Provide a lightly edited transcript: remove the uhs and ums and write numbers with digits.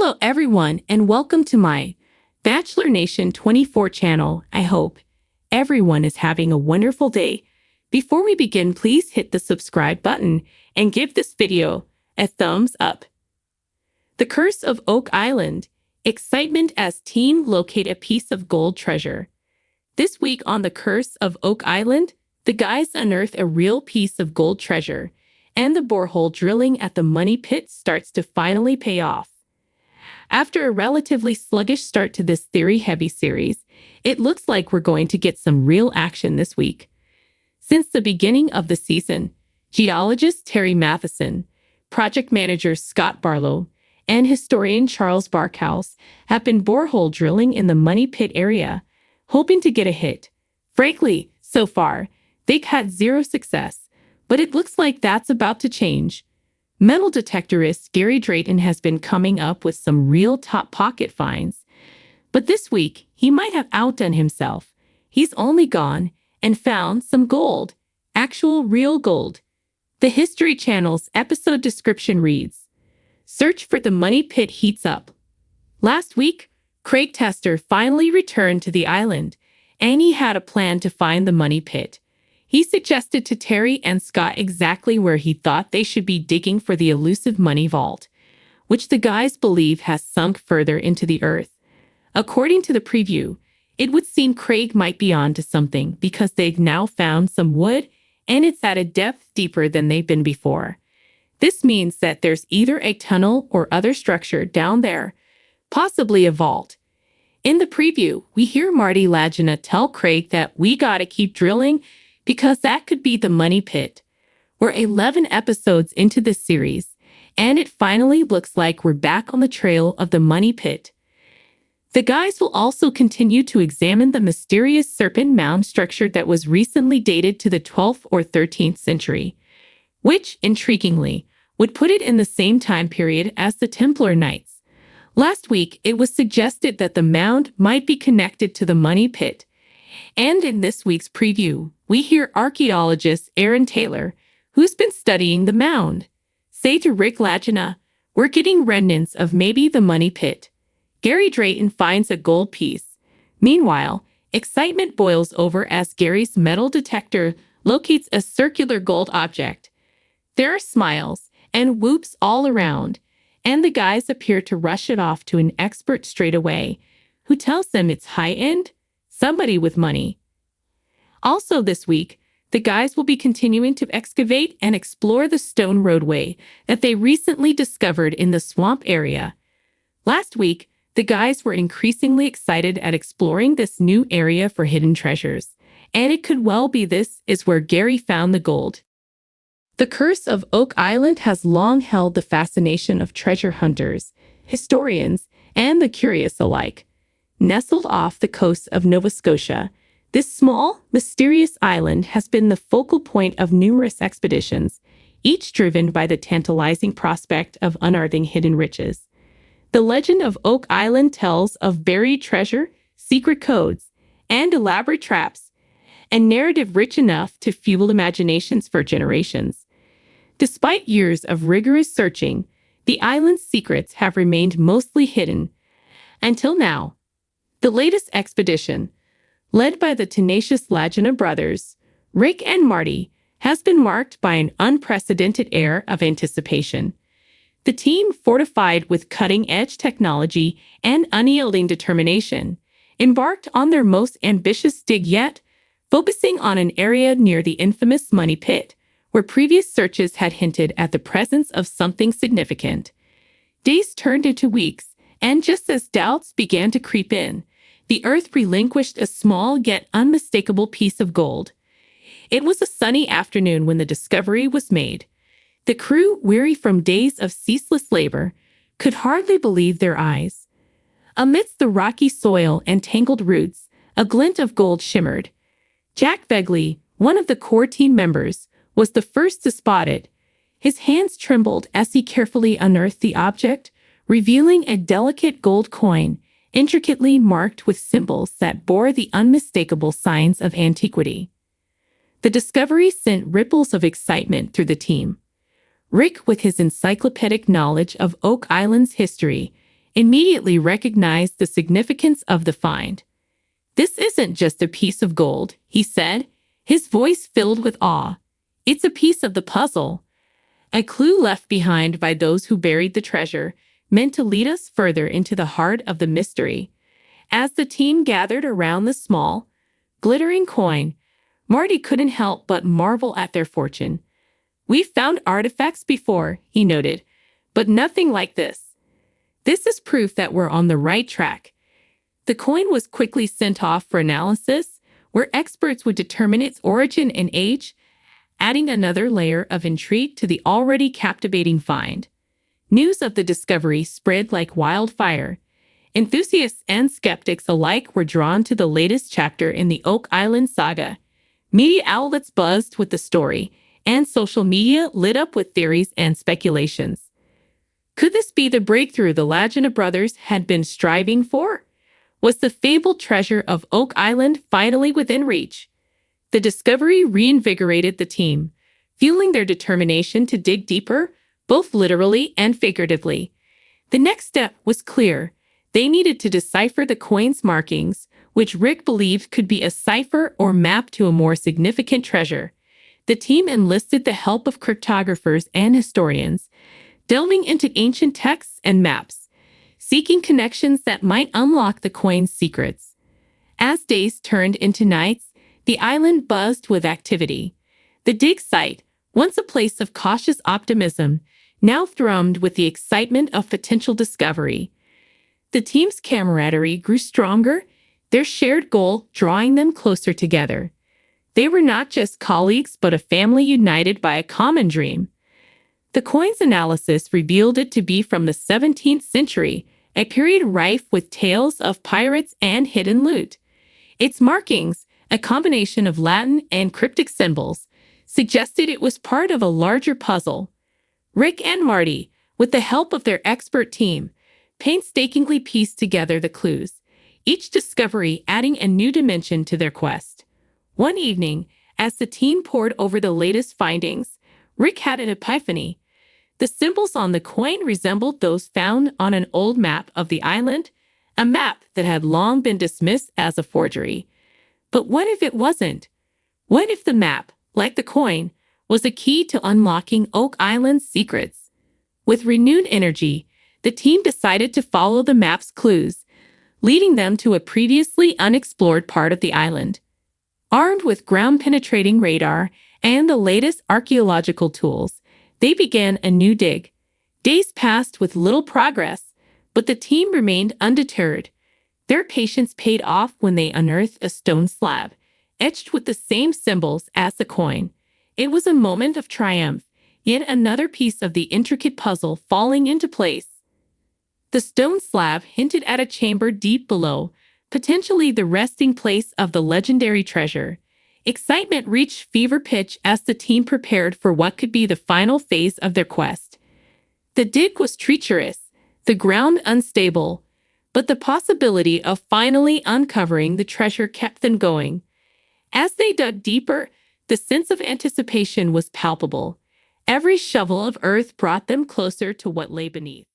Hello everyone and welcome to my Bachelor Nation 24 channel. I hope everyone is having a wonderful day. Before we begin, please hit the subscribe button and give this video a thumbs up. The Curse of Oak Island. Excitement as team locate a piece of gold treasure. This week on The Curse of Oak Island, the guys unearth a real piece of gold treasure, and the borehole drilling at the money pit starts to finally pay off. After a relatively sluggish start to this theory-heavy series, it looks like we're going to get some real action this week. Since the beginning of the season, geologist Terry Matheson, project manager Scott Barlow, and historian Charles Barkhouse have been borehole drilling in the money pit area, hoping to get a hit. Frankly, so far, they've had zero success, but it looks like that's about to change. Metal detectorist Gary Drayton has been coming up with some real top pocket finds. But this week, he might have outdone himself. He's only gone and found some gold. Actual real gold. The History Channel's episode description reads, "Search for the money pit heats up." Last week, Craig Tester finally returned to the island, and he had a plan to find the money pit. He suggested to Terry and Scott exactly where he thought they should be digging for the elusive money vault, which the guys believe has sunk further into the earth. According to the preview, it would seem Craig might be on to something because they've now found some wood and it's at a depth deeper than they've been before. This means that there's either a tunnel or other structure down there, possibly a vault. In the preview, we hear Marty Lagina tell Craig that we gotta keep drilling because that could be the money pit. We're 11 episodes into this series, and it finally looks like we're back on the trail of the money pit. The guys will also continue to examine the mysterious serpent mound structure that was recently dated to the 12th or 13th century, which, intriguingly, would put it in the same time period as the Templar Knights. Last week, it was suggested that the mound might be connected to the money pit, and in this week's preview, we hear archaeologist Aaron Taylor, who's been studying the mound, say to Rick Lagina, "We're getting remnants of maybe the money pit." Gary Drayton finds a gold piece. Meanwhile, excitement boils over as Gary's metal detector locates a circular gold object. There are smiles and whoops all around, and the guys appear to rush it off to an expert straight away, who tells them it's high-end, somebody with money. Also this week, the guys will be continuing to excavate and explore the stone roadway that they recently discovered in the swamp area. Last week, the guys were increasingly excited at exploring this new area for hidden treasures, and it could well be this is where Gary found the gold. The Curse of Oak Island has long held the fascination of treasure hunters, historians, and the curious alike. Nestled off the coast of Nova Scotia, this small, mysterious island has been the focal point of numerous expeditions, each driven by the tantalizing prospect of unearthing hidden riches. The legend of Oak Island tells of buried treasure, secret codes, and elaborate traps, a narrative rich enough to fuel imaginations for generations. Despite years of rigorous searching, the island's secrets have remained mostly hidden. Until now, the latest expedition, led by the tenacious Lagina brothers, Rick and Marty, has been marked by an unprecedented air of anticipation. The team, fortified with cutting-edge technology and unyielding determination, embarked on their most ambitious dig yet, focusing on an area near the infamous money pit, where previous searches had hinted at the presence of something significant. Days turned into weeks, and just as doubts began to creep in, the earth relinquished a small yet unmistakable piece of gold. It was a sunny afternoon when the discovery was made. The crew, weary from days of ceaseless labor, could hardly believe their eyes. Amidst the rocky soil and tangled roots, a glint of gold shimmered. Jack Begley, one of the core team members, was the first to spot it. His hands trembled as he carefully unearthed the object, revealing a delicate gold coin, intricately marked with symbols that bore the unmistakable signs of antiquity. The discovery sent ripples of excitement through the team. Rick, with his encyclopedic knowledge of Oak Island's history, immediately recognized the significance of the find. "This isn't just a piece of gold," he said, his voice filled with awe. "It's a piece of the puzzle, a clue left behind by those who buried the treasure, meant to lead us further into the heart of the mystery." As the team gathered around the small, glittering coin, Marty couldn't help but marvel at their fortune. "We've found artifacts before," he noted, "but nothing like this. This is proof that we're on the right track." The coin was quickly sent off for analysis, where experts would determine its origin and age, adding another layer of intrigue to the already captivating find. News of the discovery spread like wildfire. Enthusiasts and skeptics alike were drawn to the latest chapter in the Oak Island saga. Media outlets buzzed with the story, and social media lit up with theories and speculations. Could this be the breakthrough the Lagina brothers had been striving for? Was the fabled treasure of Oak Island finally within reach? The discovery reinvigorated the team, fueling their determination to dig deeper, both literally and figuratively. The next step was clear. They needed to decipher the coin's markings, which Rick believed could be a cipher or map to a more significant treasure. The team enlisted the help of cryptographers and historians, delving into ancient texts and maps, seeking connections that might unlock the coin's secrets. As days turned into nights, the island buzzed with activity. The dig site, once a place of cautious optimism, now thrummed with the excitement of potential discovery. The team's camaraderie grew stronger, their shared goal drawing them closer together. They were not just colleagues, but a family united by a common dream. The coin's analysis revealed it to be from the 17th century, a period rife with tales of pirates and hidden loot. Its markings, a combination of Latin and cryptic symbols, suggested it was part of a larger puzzle. Rick and Marty, with the help of their expert team, painstakingly pieced together the clues, each discovery adding a new dimension to their quest. One evening, as the team pored over the latest findings, Rick had an epiphany. The symbols on the coin resembled those found on an old map of the island, a map that had long been dismissed as a forgery. But what if it wasn't? What if the map, like the coin, was a key to unlocking Oak Island's secrets? With renewed energy, the team decided to follow the map's clues, leading them to a previously unexplored part of the island. Armed with ground-penetrating radar and the latest archaeological tools, they began a new dig. Days passed with little progress, but the team remained undeterred. Their patience paid off when they unearthed a stone slab, etched with the same symbols as the coin. It was a moment of triumph, yet another piece of the intricate puzzle falling into place. The stone slab hinted at a chamber deep below, potentially the resting place of the legendary treasure. Excitement reached fever pitch as the team prepared for what could be the final phase of their quest. The dig was treacherous, the ground unstable, but the possibility of finally uncovering the treasure kept them going. As they dug deeper, the sense of anticipation was palpable. Every shovel of earth brought them closer to what lay beneath.